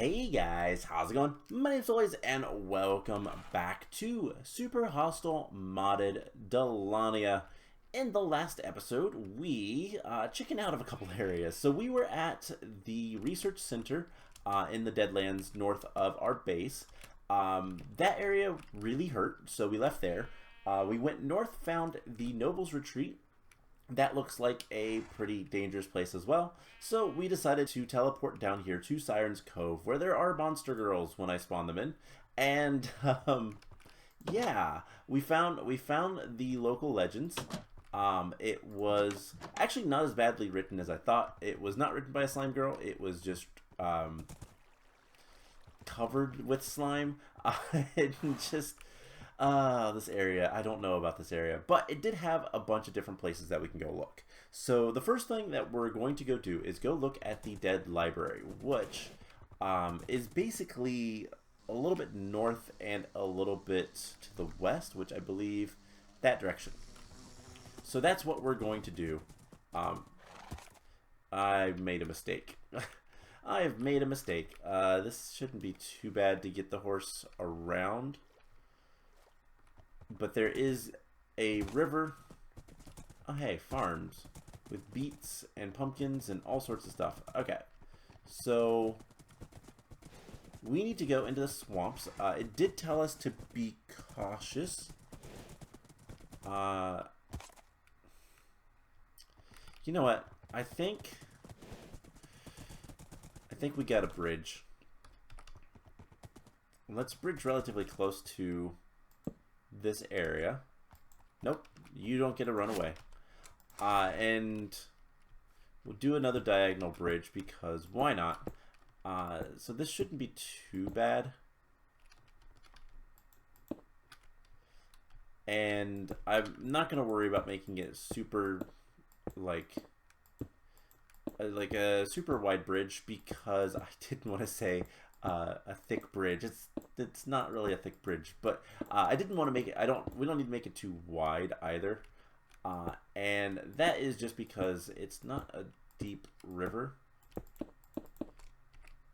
Hey guys, how's it going? My name's Always, and welcome back to Super Hostile Modded Dalania. In the last episode, we chickened out of a couple areas. So we were at the research center in the Deadlands north of our base. That area really hurt, so we left there. We went north, found the Noble's Retreat. That looks like a pretty dangerous place as well. So we decided to teleport down here to Siren's Cove, where there are monster girls when I spawn them in. And yeah, we found the local legends. It was actually not as badly written as I thought. It was not written by a slime girl. It was just covered with slime. It just this area, I don't know about this area, but it did have a bunch of different places that we can go look. So the first thing that we're going to go do is go look at the Dead Library, which is basically a little bit north and a little bit to the west, which I believe that direction. So that's what we're going to do. I made a mistake. I have made a mistake. This shouldn't be too bad to get the horse around. But there is a river. Oh, hey, farms with beets and pumpkins and all sorts of stuff. Okay, so we need to go into the swamps. It did tell us to be cautious. You know what? I think we got a bridge. Let's bridge relatively close to this area. Nope, you don't get to run away. And we'll do another diagonal bridge because why not? So this shouldn't be too bad. And I'm not going to worry about making it super like a super wide bridge because I didn't want to say a thick bridge. It's not really a thick bridge, but I didn't want to make it. We don't need to make it too wide either, and that is just because it's not a deep river,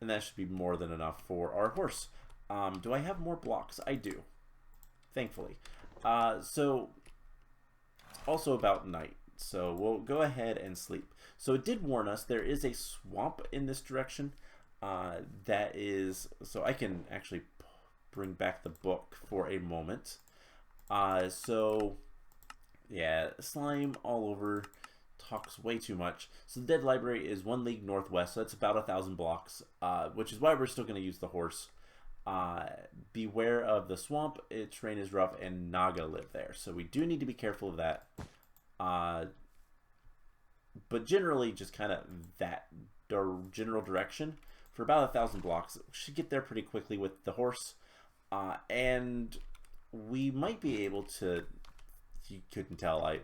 and that should be more than enough for our horse. Do I have more blocks? I do, thankfully. So also about night, so we'll go ahead and sleep. So it did warn us there is a swamp in this direction. That is, so I can actually bring back the book for a moment. So yeah, slime all over, talks way too much. So the Dead Library is 1 league northwest, so that's about 1,000 blocks, which is why we're still going to use the horse. Beware of the swamp, its terrain is rough, and Naga live there, so we do need to be careful of that. But generally, just kind of that general direction. For about 1,000 blocks, we should get there pretty quickly with the horse, and we might be able to. You couldn't tell, I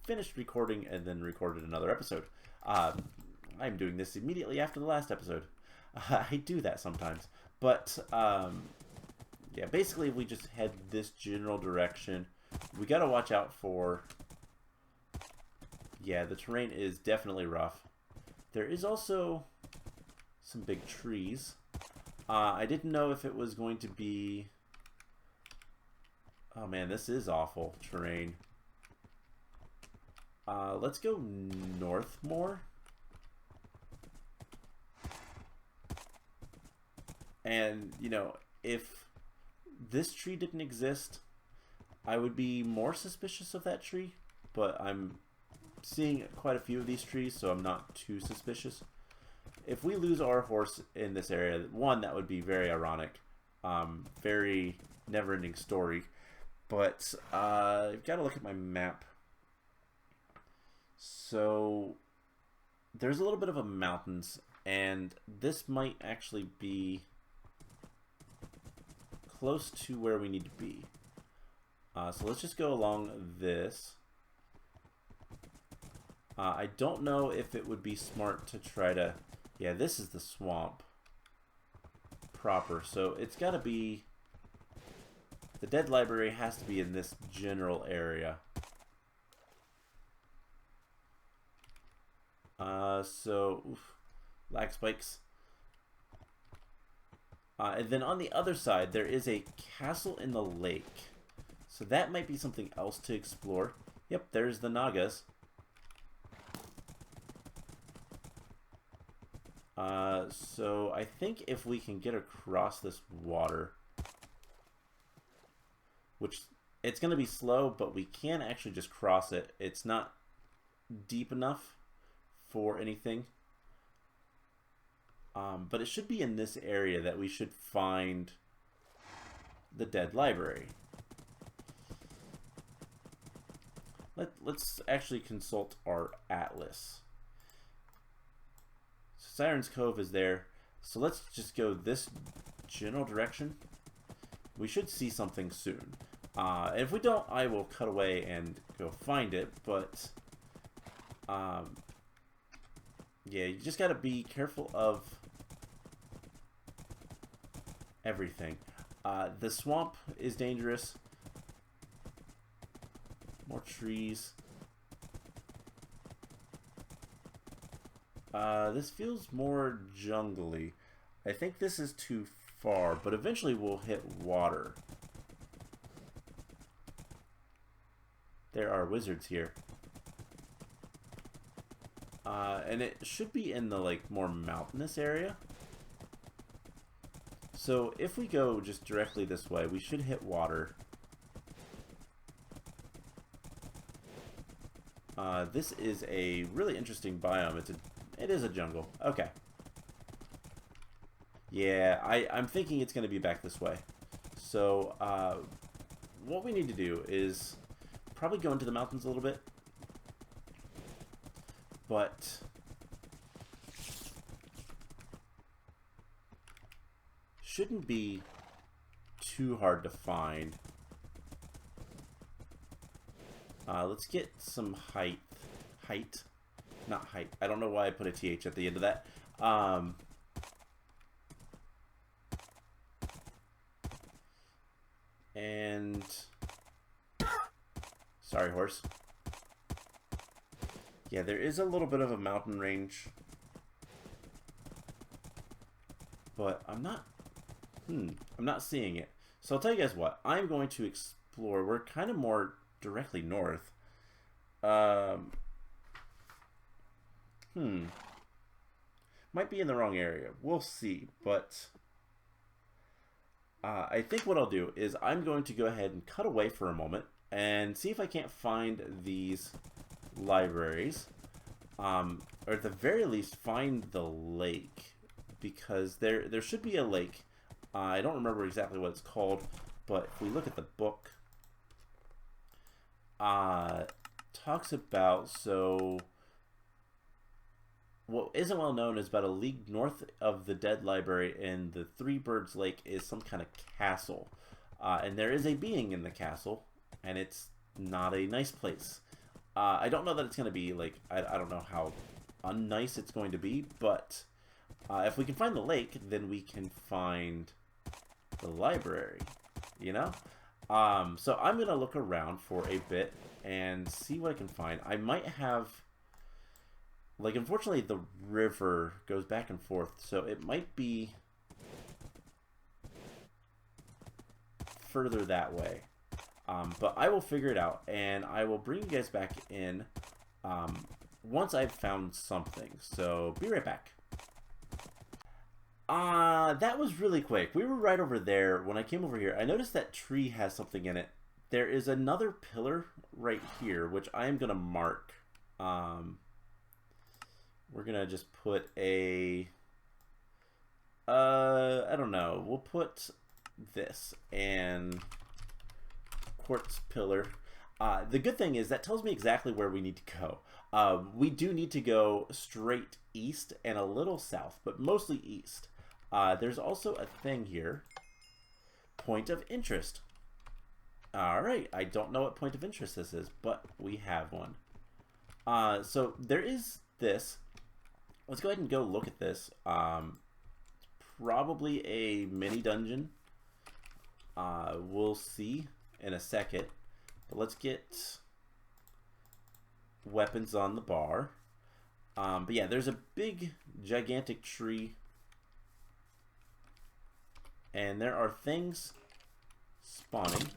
finished recording and then recorded another episode. I'm doing this immediately after the last episode. I do that sometimes, but yeah, basically if we just head this general direction, we got to watch out for. Yeah, the terrain is definitely rough. There is also some big trees. I didn't know if it was going to be. Oh man, this is awful terrain. Let's go north more. And, you know, if this tree didn't exist, I would be more suspicious of that tree. But I'm seeing quite a few of these trees, so I'm not too suspicious. If we lose our horse in this area, one, that would be very ironic. Very never-ending story. But I've got to look at my map. So there's a little bit of a mountains, and this might actually be close to where we need to be. So let's just go along this. I don't know if it would be smart to try to. Yeah, this is the swamp proper, so it's got to be. The Dead Library has to be in this general area. So, oof, lag spikes. And then on the other side, there is a castle in the lake. So that might be something else to explore. Yep, there's the Nagas. So I think if we can get across this water, which it's going to be slow, but we can actually just cross it. It's not deep enough for anything. But it should be in this area that we should find the dead library. Let's actually consult our atlas. Siren's Cove is there, so let's just go this general direction. We should see something soon. If we don't, I will cut away and go find it, but yeah, you just gotta be careful of everything. The swamp is dangerous. More trees. This feels more jungly. I think this is too far, but eventually we'll hit water. There are wizards here. And it should be in the, like, more mountainous area. So if we go just directly this way, we should hit water. This is a really interesting biome. It is a jungle. Okay. Yeah, I'm thinking it's going to be back this way. So, what we need to do is probably go into the mountains a little bit. But shouldn't be too hard to find. Let's get some height. Not height. I don't know why I put a TH at the end of that. And sorry, horse. Yeah, there is a little bit of a mountain range, but I'm not seeing it. So I'll tell you guys what. I'm going to explore. We're kind of more directly north. Might be in the wrong area. We'll see. But I think what I'll do is I'm going to go ahead and cut away for a moment and see if I can't find these libraries. Or at the very least find the lake. Because there should be a lake. I don't remember exactly what it's called. But if we look at the book, talks about, so what isn't well known is about a league north of the dead library in the Three Birds Lake is some kind of castle. And there is a being in the castle, and it's not a nice place. I don't know that it's going to be, like, I don't know how unnice it's going to be, but if we can find the lake, then we can find the library, you know? So I'm going to look around for a bit and see what I can find. I might have, like, unfortunately the river goes back and forth, so it might be further that way. But I will figure it out, and I will bring you guys back in once I've found something. So be right back. That was really quick. We were right over there. When I came over here, I noticed that tree has something in it. There is another pillar right here, which I am going to mark. We're going to just put a, I don't know. We'll put this and quartz pillar. The good thing is that tells me exactly where we need to go. We do need to go straight east and a little south, but mostly east. There's also a thing here. Point of interest. Alright, I don't know what point of interest this is, but we have one. So there is this. Let's go ahead and go look at this. Probably a mini dungeon. We'll see in a second. But let's get weapons on the bar. But yeah, there's a big, gigantic tree. And there are things spawning.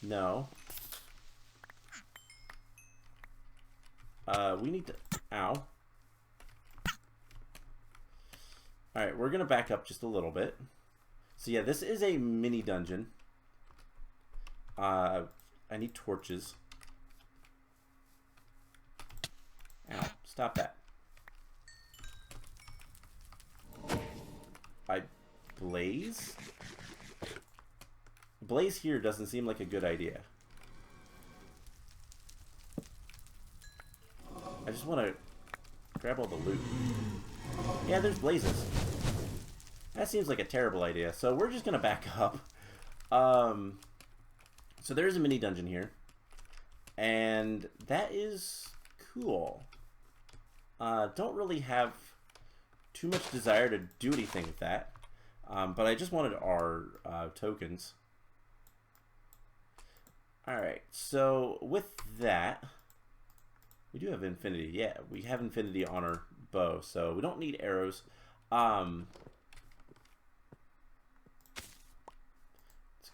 No. We need to... Ow. Alright, we're going to back up just a little bit. So yeah, this is a mini dungeon. I need torches. Ow, stop that. Blaze? Blaze here doesn't seem like a good idea. I just want to grab all the loot. Yeah, there's blazes. That seems like a terrible idea. So we're just going to back up. So there's a mini dungeon here. And that is cool. Don't really have too much desire to do anything with that. But I just wanted our tokens. Alright, so with that, we do have infinity. Yeah, we have infinity on our bow, so we don't need arrows. Let's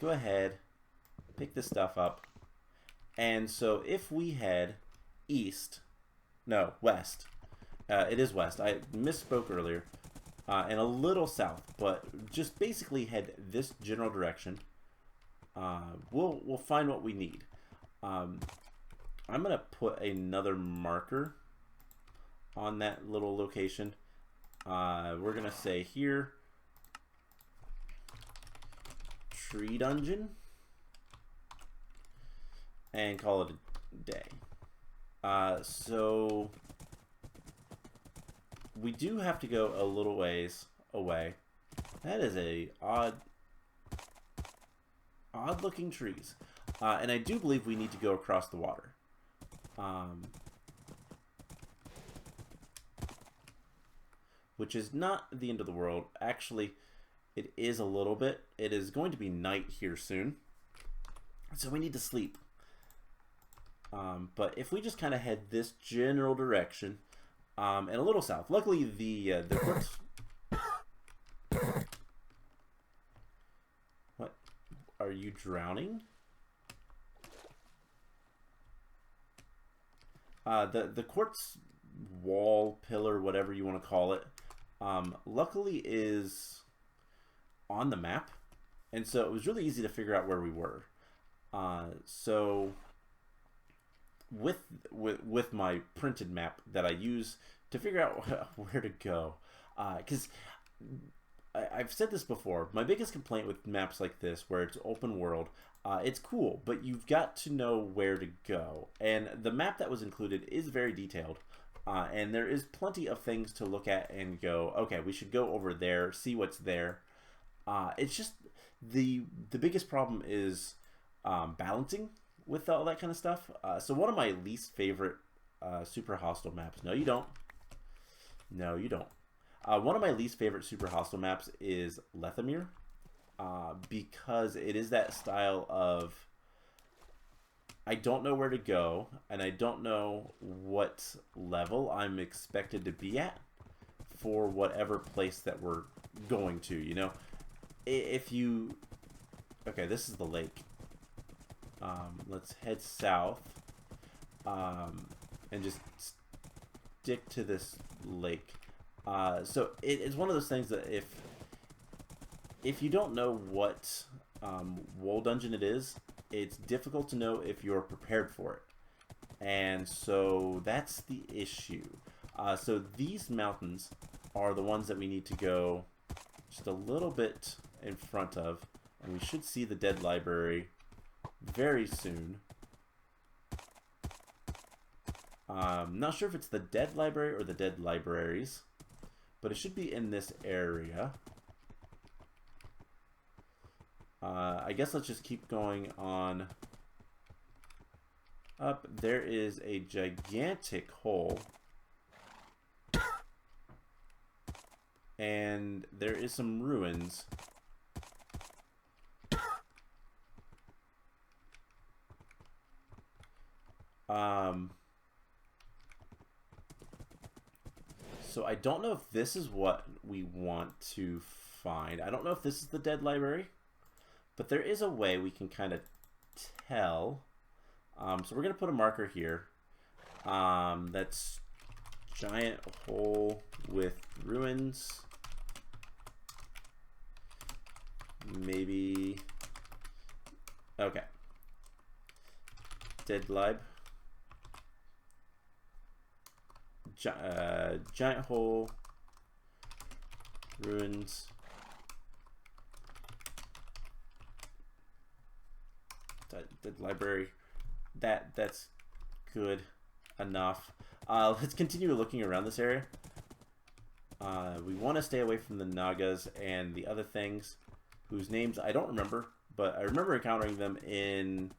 go ahead, pick this stuff up. And so if we head west. It is west. I misspoke earlier. And a little south, but just basically head this general direction. We'll find what we need. I'm gonna put another marker on that little location. We're gonna say here, tree dungeon, and call it a day. So we do have to go a little ways away. That is a odd looking trees. And I do believe we need to go across the water. Which is not the end of the world. Actually, it is a little bit. It is going to be night here soon. So we need to sleep. But if we just kind of head this general direction, and a little south. Luckily, the quartz... What? Are you drowning? The quartz wall, pillar, whatever you want to call it, luckily is on the map. And so it was really easy to figure out where we were. So with my printed map that I use to figure out where to go, because I've said this before, my biggest complaint with maps like this where it's open world, it's cool, but you've got to know where to go, and the map that was included is very detailed, and there is plenty of things to look at and go, okay, we should go over there, see what's there. It's just the biggest problem is balancing with all that kind of stuff. So one of my least favorite super hostile maps, no you don't, one of my least favorite super hostile maps is Lethamyr, because it is that style of I don't know where to go and I don't know what level I'm expected to be at for whatever place that we're going to, you know. If you... Okay, this is the lake. Let's head south and just stick to this lake. So it's one of those things that if you don't know what wall dungeon it is, it's difficult to know if you're prepared for it. And so that's the issue. So these mountains are the ones that we need to go just a little bit in front of, and we should see the dead library very soon. Not sure if it's the dead library or the dead libraries, but it should be in this area. I guess let's just keep going on up. There is a gigantic hole, and there is some ruins. So I don't know if this is what we want to find. I don't know if this is the dead library, but there is a way we can kind of tell. So we're going to put a marker here. That's giant hole with ruins. Maybe. Okay. Dead lib. Giant hole. Ruins. Dead library. That's good enough. Let's continue looking around this area. We want to stay away from the Nagas and the other things whose names I don't remember, but I remember encountering them in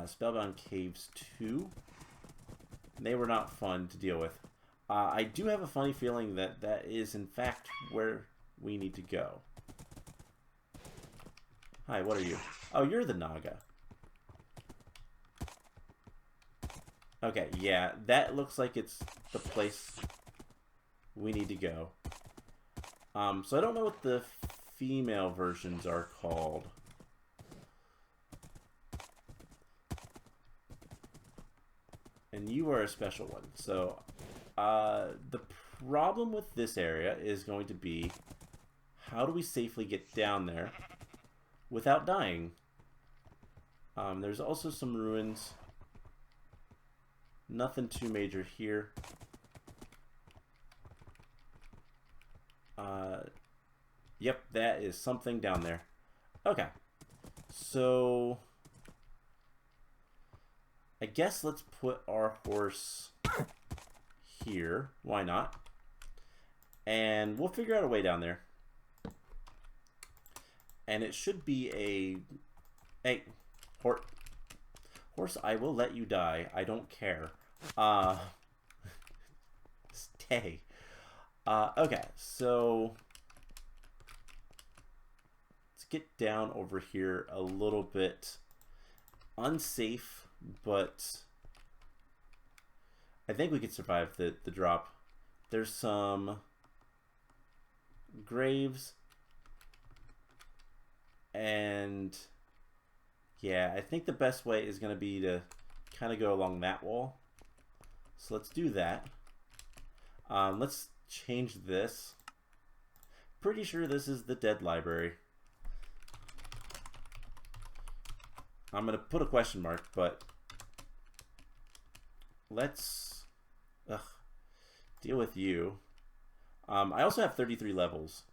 Spellbound Caves 2. They were not fun to deal with. I do have a funny feeling that that is, in fact, where we need to go. Hi, what are you? Oh, you're the Naga. Okay, yeah, that looks like it's the place we need to go. So I don't know what the female versions are called. And you are a special one. So the problem with this area is going to be, how do we safely get down there without dying? There's also some ruins. Nothing too major here. Yep, that is something down there. Okay. So I guess let's put our horse here. Why not? And we'll figure out a way down there. And it should be a... Hey, horse, I will let you die. I don't care. Stay. Okay, so let's get down over here a little bit. Unsafe, but I think we could survive the drop. There's some graves, and yeah, I think the best way is going to be to kind of go along that wall. So let's do that. Let's change this. Pretty sure this is the dead library. I'm going to put a question mark, but let's deal with you. I also have 33 levels.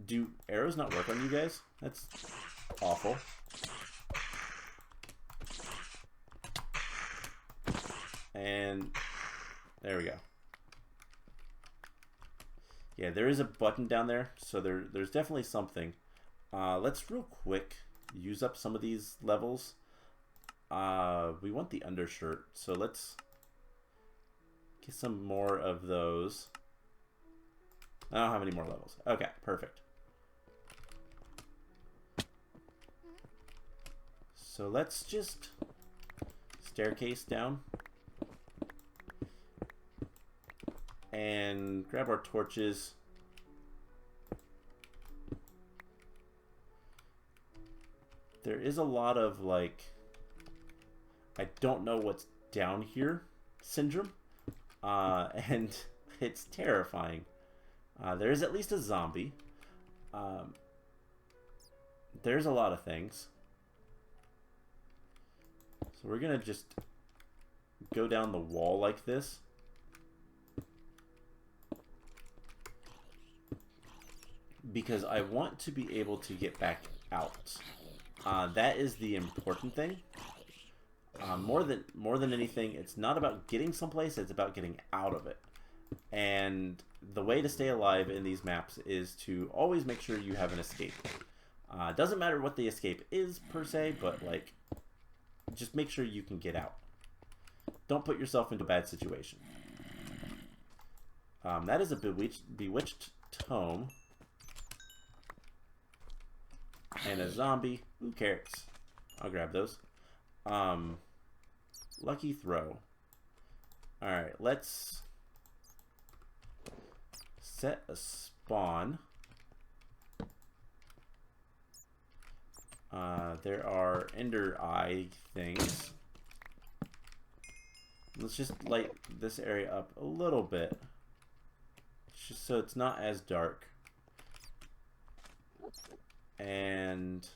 Do arrows not work on you guys? That's awful. And there we go. Yeah, there is a button down there, so there's definitely something. Let's real quick use up some of these levels. We want the undershirt, so let's get some more of those. I don't have any more levels. Okay, perfect. So let's just staircase down and grab our torches. There is a lot of, like, I don't know what's down here syndrome, and it's terrifying. There is at least a zombie. There's a lot of things. So we're gonna just go down the wall like this. Because I want to be able to get back out. That is the important thing. More than anything, it's not about getting someplace, it's about getting out of it. And the way to stay alive in these maps is to always make sure you have an escape. Doesn't matter what the escape is per se, but like, just make sure you can get out. Don't put yourself into a bad situation. That is a bewitched tome. And a zombie. Who cares? I'll grab those. Lucky throw. Alright, let's set a spawn. There are ender eye things. Let's just light this area up a little bit, just so it's not as dark. And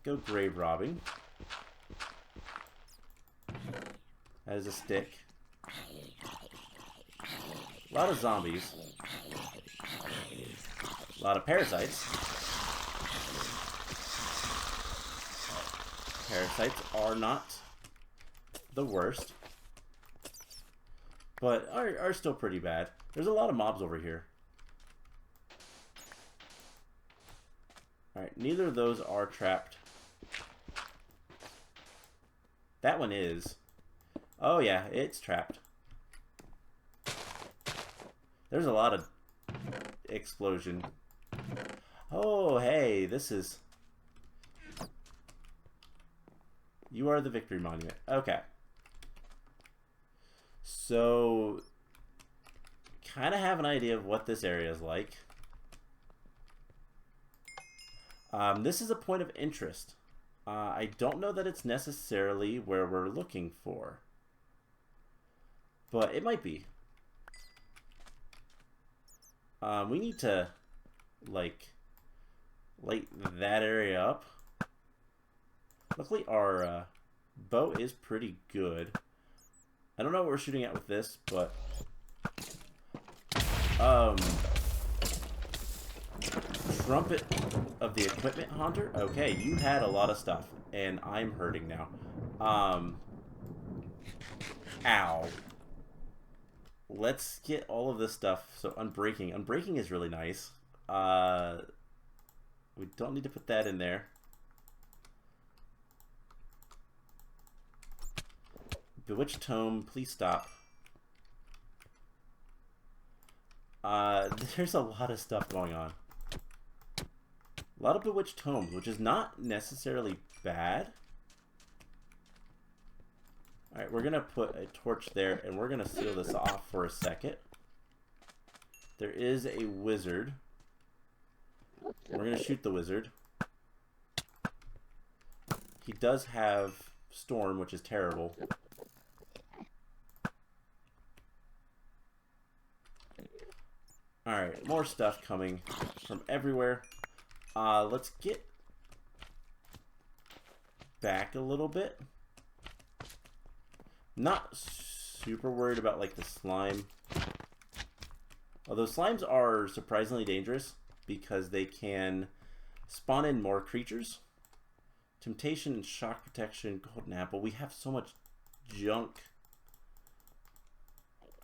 go grave robbing. That is a stick. A lot of zombies. A lot of parasites. Parasites are not the worst, but are still pretty bad. There's a lot of mobs over here. Alright, neither of those are trapped. That one is. Oh yeah, it's trapped. There's a lot of explosion. Oh, hey, this is... You are the victory monument. Okay. So, kind of have an idea of what this area is like. This is a point of interest. I don't know that it's necessarily where we're looking for, but it might be. We need to, like, light that area up. Luckily, our bow is pretty good. I don't know what we're shooting at with this, but trumpet of the equipment hunter. Okay, you had a lot of stuff, and I'm hurting now. Ow. Let's get all of this stuff. So unbreaking. Unbreaking is really nice. We don't need to put that in there. Bewitched Tome, please stop. There's a lot of stuff going on. A lot of Bewitched Tomes, which is not necessarily bad. Alright, we're going to put a torch there, and we're going to seal this off for a second. There is a wizard. We're going to shoot the wizard. He does have Storm, which is terrible. Alright, more stuff coming from everywhere. Let's get back a little bit. Not super worried about, like, the slime. Although slimes are surprisingly dangerous because they can spawn in more creatures. Temptation and shock protection, golden apple. We have so much junk.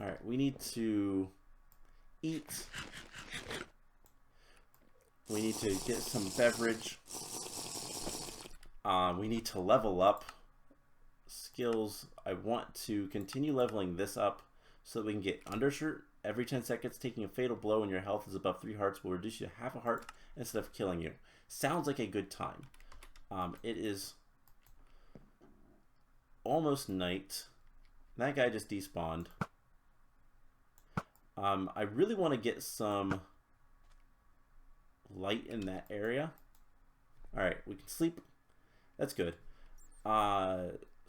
Alright, we need to eat. We need to get some beverage. We need to level up skills. I want to continue leveling this up so that we can get undershirt. Every 10 seconds, taking a fatal blow when your health is above 3 hearts will reduce you to half a heart instead of killing you. Sounds like a good time. It is almost night. That guy just despawned. I really want to get some light in that area. Alright, we can sleep. That's good.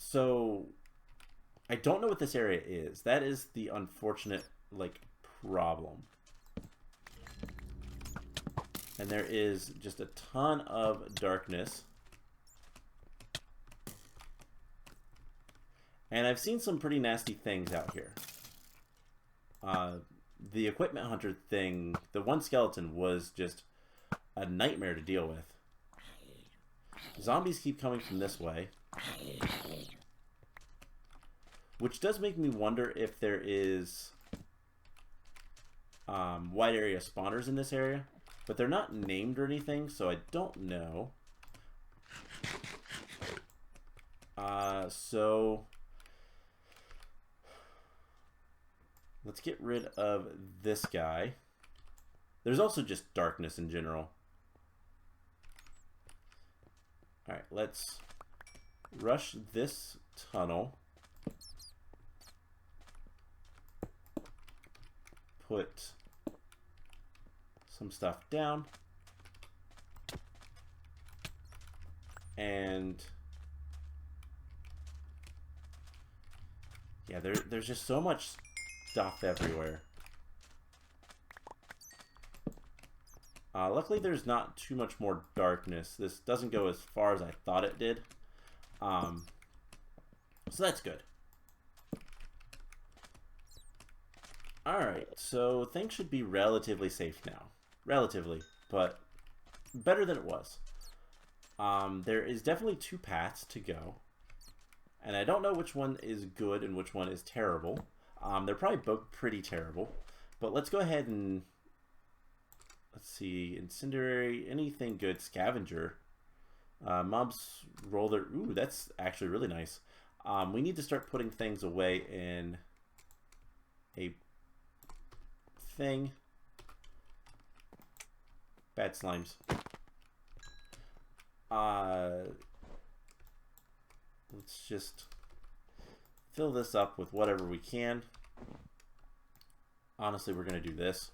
So, I don't know what this area is. That is the unfortunate, like, problem. And there is just a ton of darkness. And I've seen some pretty nasty things out here. The equipment hunter thing, the one skeleton was just a nightmare to deal with. Zombies keep coming from this way. Which does make me wonder if there is wide area spawners in this area. But they're not named or anything, so I don't know. So let's get rid of this guy. There's also just darkness in general. Alright, let's rush this tunnel. Put some stuff down. And yeah, there's just so much stuff everywhere. Luckily, there's not too much more darkness. This doesn't go as far as I thought it did. So that's good. Alright, so things should be relatively safe now. Relatively, but better than it was. There is definitely 2 paths to go. And I don't know which one is good and which one is terrible. They're probably both pretty terrible. But let's go ahead and... Let's see, incendiary, anything good, scavenger. Mobs roll their... Ooh, that's actually really nice. We need to start putting things away in a thing. Bad slimes. Let's just fill this up with whatever we can. Honestly, we're going to do this.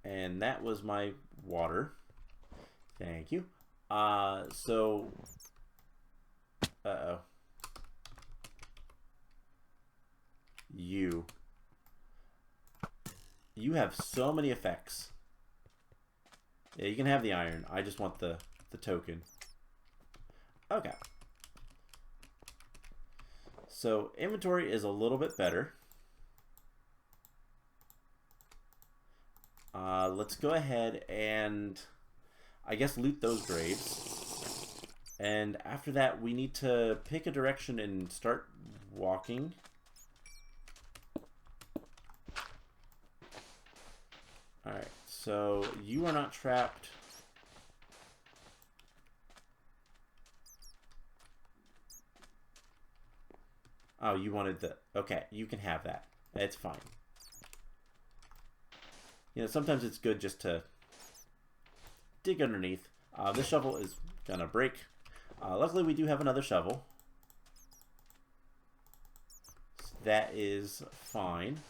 And that was my water. Thank you. So... Uh-oh. You have so many effects. Yeah, you can have the iron. I just want the token. Okay. So inventory is a little bit better. Let's go ahead and I guess loot those graves. And after that we need to pick a direction and start walking. Alright, so you are not trapped. Oh, you wanted the... Okay, you can have that. It's fine. You know, sometimes it's good just to dig underneath. This shovel is gonna break. Luckily, we do have another shovel. So that is fine.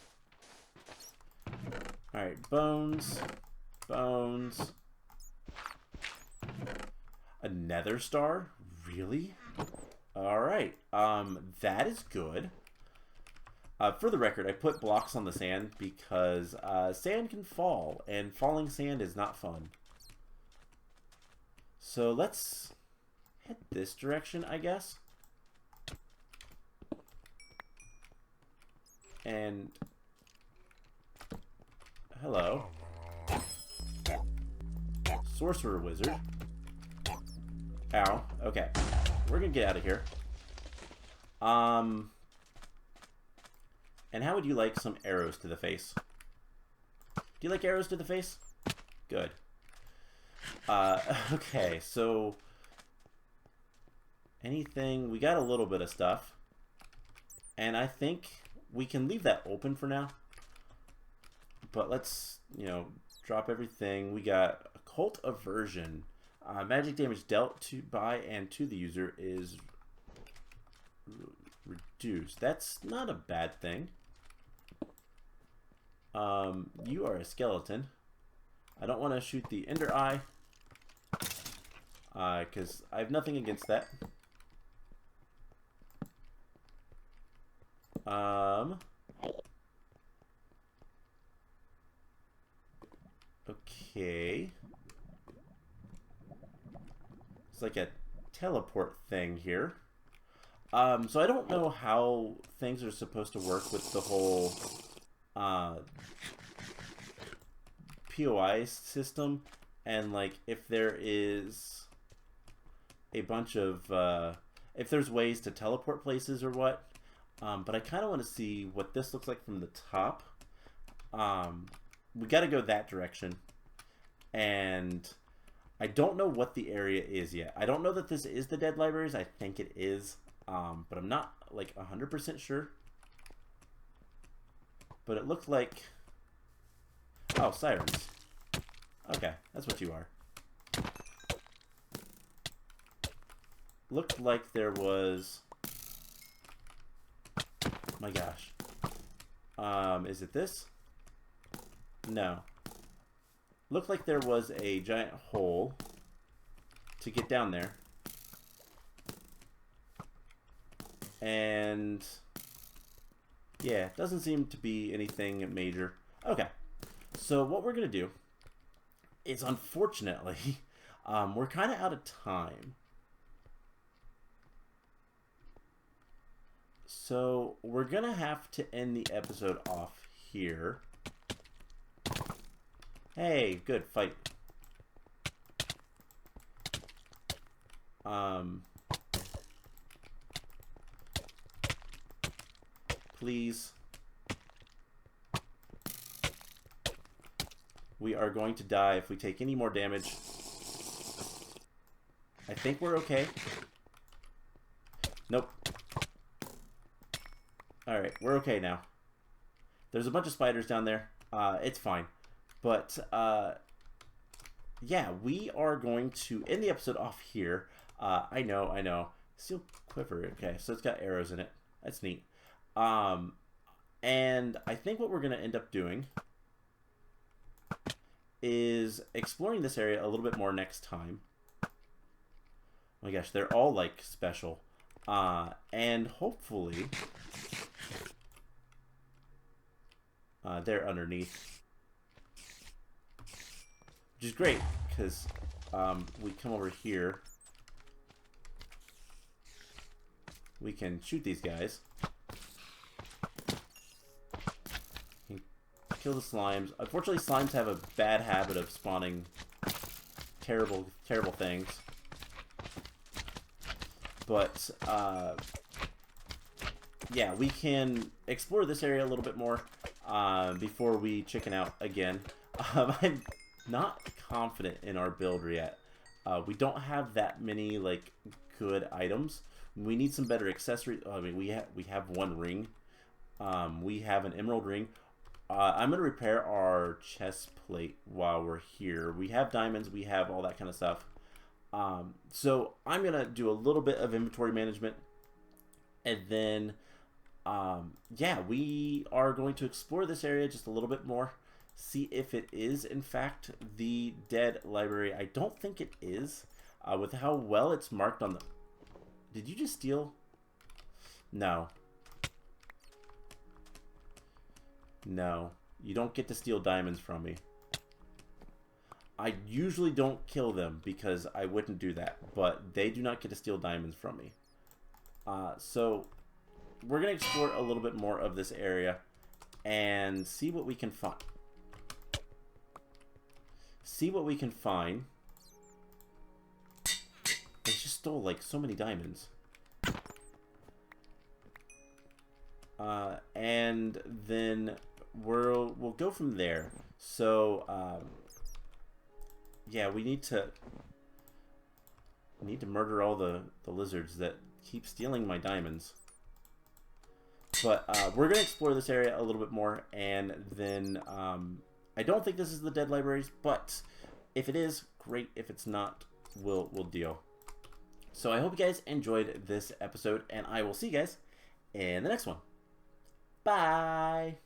Alright, bones. Bones. A nether star? Really? Alright, that is good. For the record, I put blocks on the sand because sand can fall, and falling sand is not fun. So let's head this direction, I guess. And... Hello. Sorcerer wizard. Ow. Okay. We're gonna get out of here. And how would you like some arrows to the face? Do you like arrows to the face? Good. Okay, so... Anything... We got a little bit of stuff. And I think we can leave that open for now. But let's, you know, drop everything. We got Occult Aversion. Magic damage dealt to by and to the user is reduced. That's not a bad thing. You are a skeleton. I don't want to shoot the Ender Eye. Because I have nothing against that. Okay. It's like a teleport thing here. So I don't know how things are supposed to work with the whole POI system, and like if there is a bunch of if there's ways to teleport places or what. But I kind of want to see what this looks like from the top. We got to go that direction, and I don't know what the area is yet. I don't know that this is the Dead Libraries. I think it is, but I'm not like 100% sure. But it looked like... Oh, sirens. Okay, that's what you are. looked like there was... My gosh. Is it this? No. Looked like there was a giant hole to get down there. And... yeah, doesn't seem to be anything major. Okay. So what we're going to do is, unfortunately, we're kind of out of time. So we're going to have to end the episode off here. Hey, good fight. Please. We are going to die if we take any more damage. I think we're okay. Nope. Alright, we're okay now. There's a bunch of spiders down there. It's fine. But, yeah, we are going to end the episode off here. I know. Steel quiver. Okay, so it's got arrows in it. That's neat. And I think what we're going to end up doing is exploring this area a little bit more next time. Oh my gosh, they're all, like, special. And hopefully... they're underneath. Which is great, because we come over here. We can shoot these guys. Kill the slimes. Unfortunately, slimes have a bad habit of spawning terrible things. But, yeah, we can explore this area a little bit more before we chicken out again. I'm not confident in our build yet. We don't have that many, like, good items. We need some better accessories. I mean, we have one ring. We have an emerald ring. I'm going to repair our chest plate while we're here. We have diamonds. We have all that kind of stuff. So I'm going to do a little bit of inventory management. And then, yeah, we are going to explore this area just a little bit more. See if it is, in fact, the dead library. I don't think it is. With how well it's marked on the... Did you just steal? No. No, you don't get to steal diamonds from me. I usually don't kill them because I wouldn't do that, but they do not get to steal diamonds from me. So we're going to explore a little bit more of this area and see what we can find. They just stole like so many diamonds. And then we'll go from there. So yeah, we need to murder all the lizards that keep stealing my diamonds. But we're gonna explore this area a little bit more, and then I don't think this is the dead libraries, but if it is, great. If it's not, we'll deal. So I hope you guys enjoyed this episode, and I will see you guys in the next one. Bye!